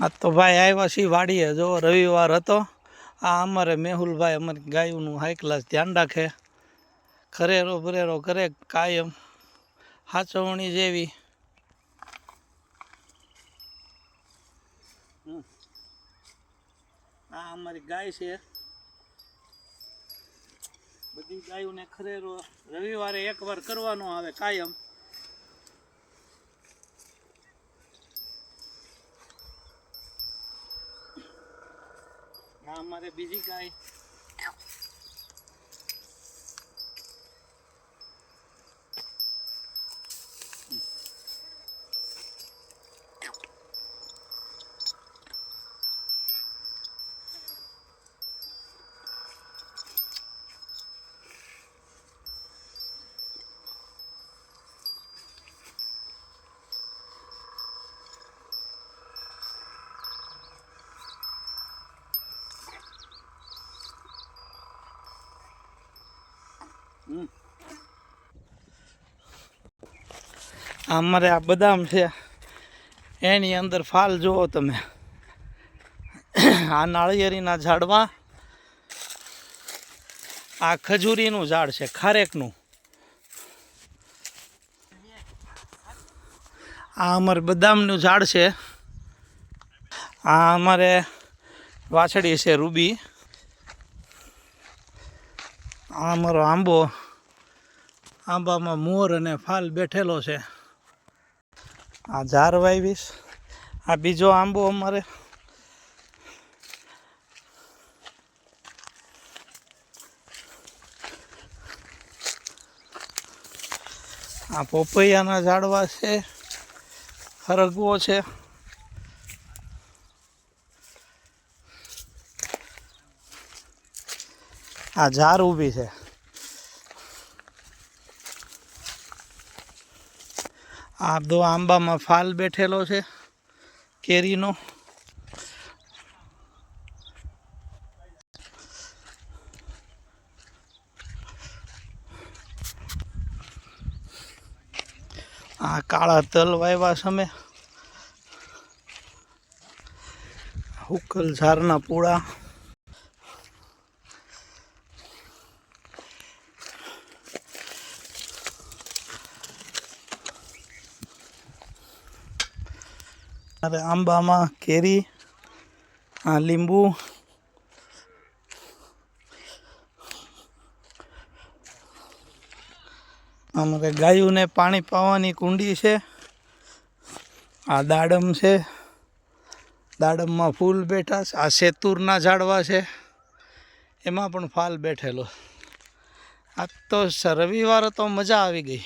આ તો ભાઈ આવ્યા છીએ વાડીએ, જો રવિવાર હતો. આ અમારે મેહુલભાઈ અમારી ગાયોનું હાઈ ક્લાસ ધ્યાન રાખે, ખરેરો ભરેરો કરે કાયમ, હાચવણી જેવી. આ અમારી ગાય છે. બધી ગાયોને ખરેરો રવિવારે એકવાર કરવાનો આવે કાયમ. આ અમારે બીજી ગાય. અમારે આ બદામ છે, એની અંદર ફાલ જુઓ તમે. આ નાળિયેરીના ઝાડવા, આ ખજૂરીનું ઝાડ છે, ખારેકનું. આ અમારે બદામનું ઝાડ છે. આ અમારે વાછડી છે રૂબી. આ અમારો આંબો, આંબામાં મોર અને ફાલ બેઠેલો છે. આ ઝાર વાવીશ. આ બીજો આંબો અમારે. આ પોપૈયાના ઝાડવા છે, ખરગવો છે. આ ઝાર ઊભી છે. આ બધો આંબામાં ફાલ બેઠેલો છે કેરીનો. આ કાળા તલ વાવ્યા છે. હુકલ ઝારના પૂળા. આંબામાં કેરી, આ લીંબુ. અમારે ગાયોને પાણી પાવાની કુંડી છે. આ દાડમ છે, દાડમમાં ફૂલ બેઠા છે. આ શેતુરના ઝાડવા છે, એમાં પણ ફાલ બેઠેલો. આ તો રવિવારે તો મજા આવી ગઈ.